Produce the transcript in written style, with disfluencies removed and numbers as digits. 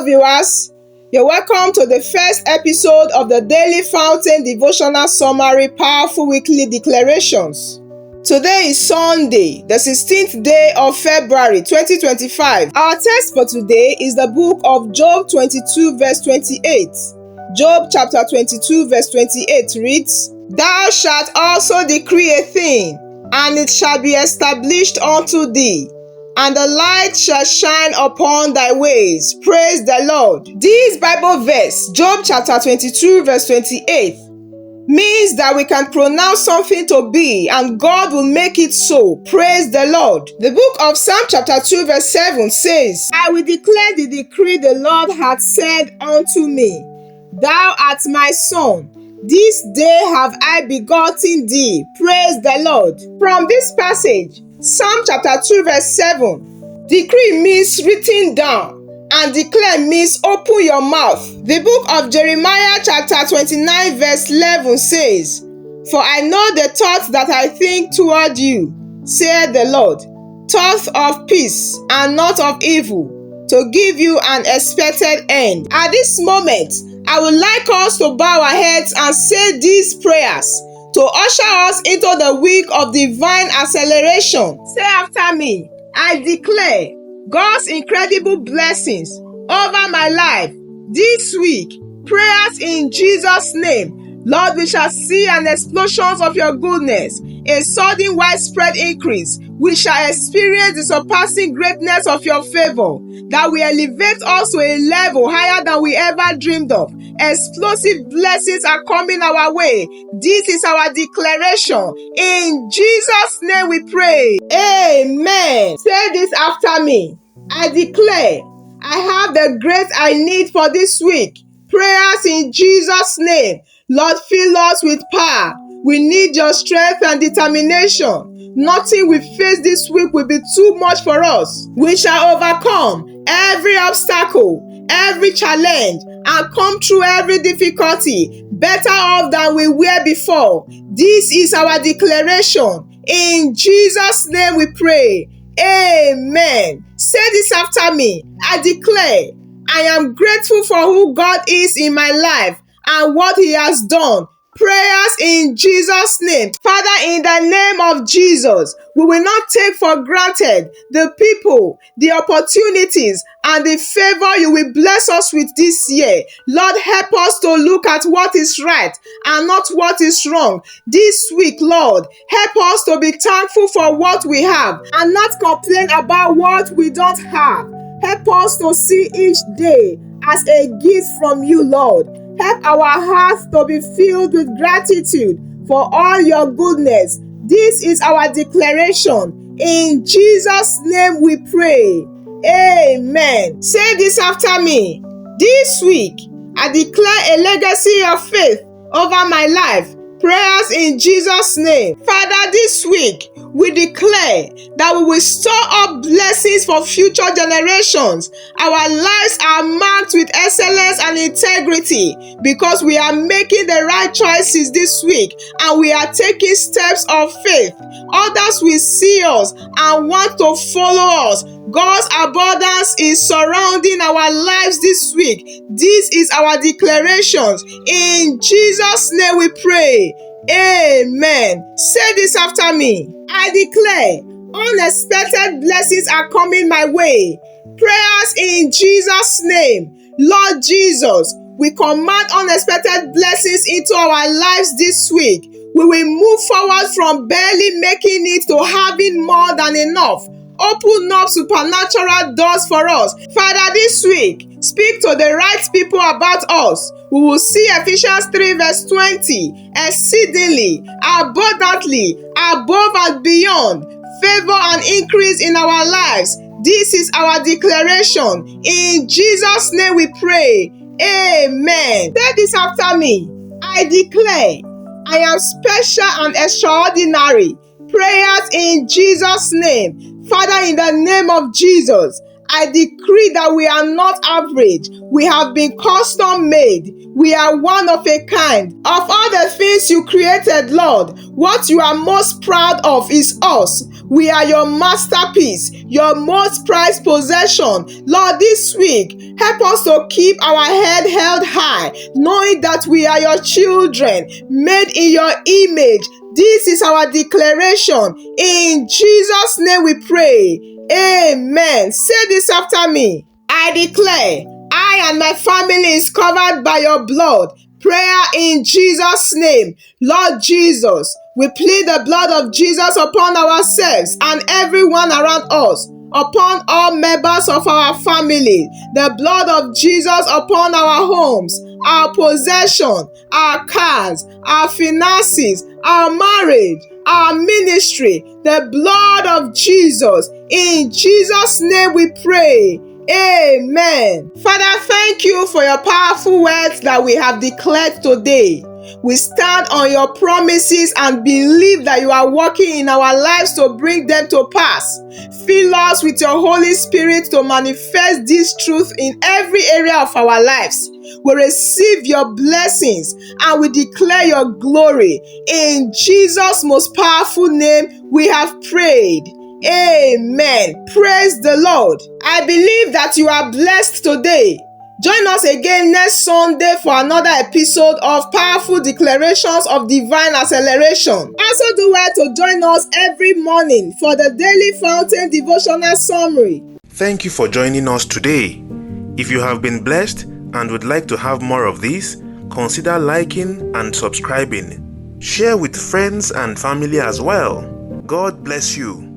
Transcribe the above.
viewers, you're welcome to the first episode of the Daily Fountain Devotional Summary Powerful Weekly Declarations. Today is Sunday, the 16th day of February 2025. Our text for today is the book of Job 22 verse 28. Job chapter 22 verse 28 reads, "Thou shalt also decree a thing, and it shall be established unto thee, and the light shall shine upon thy ways." Praise the Lord. This Bible verse, Job chapter 22 verse 28, means that we can pronounce something to be and God will make it so. Praise the Lord. The book of Psalm chapter 2 verse 7 says, "I will declare the decree the Lord hath said unto me, Thou art my son, this day have I begotten thee." Praise the Lord. From this passage, Psalm chapter 2 verse 7, decree means written down and declare means open your mouth. The book of Jeremiah chapter 29 verse 11 says, "For I know the thoughts that I think toward you, saith the Lord, thoughts of peace and not of evil, to give you an expected end." At this moment, I would like us to bow our heads and say these prayers to usher us into the week of divine acceleration. Say after me, I declare God's incredible blessings over my life this week. Prayers in Jesus' name. Lord, we shall see an explosion of your goodness, a sudden widespread increase. We shall experience the surpassing greatness of your favor, that will elevate us to a level higher than we ever dreamed of. Explosive blessings are coming our way. This is our declaration. In Jesus' name we pray. Amen. Say this after me. I declare I have the grace I need for this week. Prayers in Jesus' name. Lord, fill us with power. We need your strength and determination. Nothing we face this week will be too much for us. We shall overcome every obstacle, every challenge, and come through every difficulty better off than we were before. This is our declaration. In Jesus' name we pray. Amen. Say this after me. I declare I am grateful for who God is in my life and what He has done. Prayers in Jesus' name. Father, in the name of Jesus, we will not take for granted the people, the opportunities, and the favor you will bless us with this year. Lord, help us to look at what is right and not what is wrong. This week, Lord, help us to be thankful for what we have and not complain about what we don't have. Help us to see each day as a gift from you, Lord. Help our hearts to be filled with gratitude for all your goodness. This is our declaration. In Jesus' name we pray. Amen. Say this after me. This week, I declare a legacy of faith over my life. Prayers in Jesus' name. Father, this week, we declare that we will store up blessings for future generations. Our lives are marked with excellence and integrity because we are making the right choices this week and we are taking steps of faith. Others will see us and want to follow us. God's abundance is surrounding our lives this week. This is our declarations. In Jesus' name we pray. Amen. Say this after me. I declare unexpected blessings are coming my way. Prayers in Jesus' name. Lord Jesus, we command unexpected blessings into our lives this week. We will move forward from barely making it to having more than enough. Open up supernatural doors for us. Father, this week, speak to the right people about us. We will see Ephesians 3 verse 20. Exceedingly, abundantly, above and beyond, favor and increase in our lives. This is our declaration. In Jesus' name we pray. Amen. Say this after me. I declare I am special and extraordinary. Prayers in Jesus' name. Father, in the name of Jesus, I decree that we are not average. We have been custom made. We are one of a kind. Of all the things you created, Lord, what you are most proud of is us. We are your masterpiece, your most prized possession. Lord, this week, help us to keep our head held high, knowing that we are your children, made in your image. This is our declaration. In Jesus' name we pray. Amen. Say this after me. I declare, I and my family is covered by your blood. Prayer in Jesus' name. Lord Jesus, we plead the blood of Jesus upon ourselves and everyone around us, upon all members of our family, the blood of Jesus upon our homes, our possession, our cars, our finances, our marriage, our ministry, the blood of Jesus. In Jesus' name we pray. Amen. Father, thank you for your powerful words that we have declared today. We stand on your promises and believe that you are working in our lives to bring them to pass. Fill us with your Holy Spirit to manifest this truth in every area of our lives. We receive your blessings and we declare your glory. In Jesus' most powerful name, we have prayed. Amen. Praise the Lord. I believe that you are blessed today. Join us again next Sunday for another episode of Powerful Declarations of Divine Acceleration. Also do well to join us every morning for the Daily Fountain Devotional Summary. Thank you for joining us today. If you have been blessed and would like to have more of this, consider liking and subscribing. Share with friends and family as well. God bless you.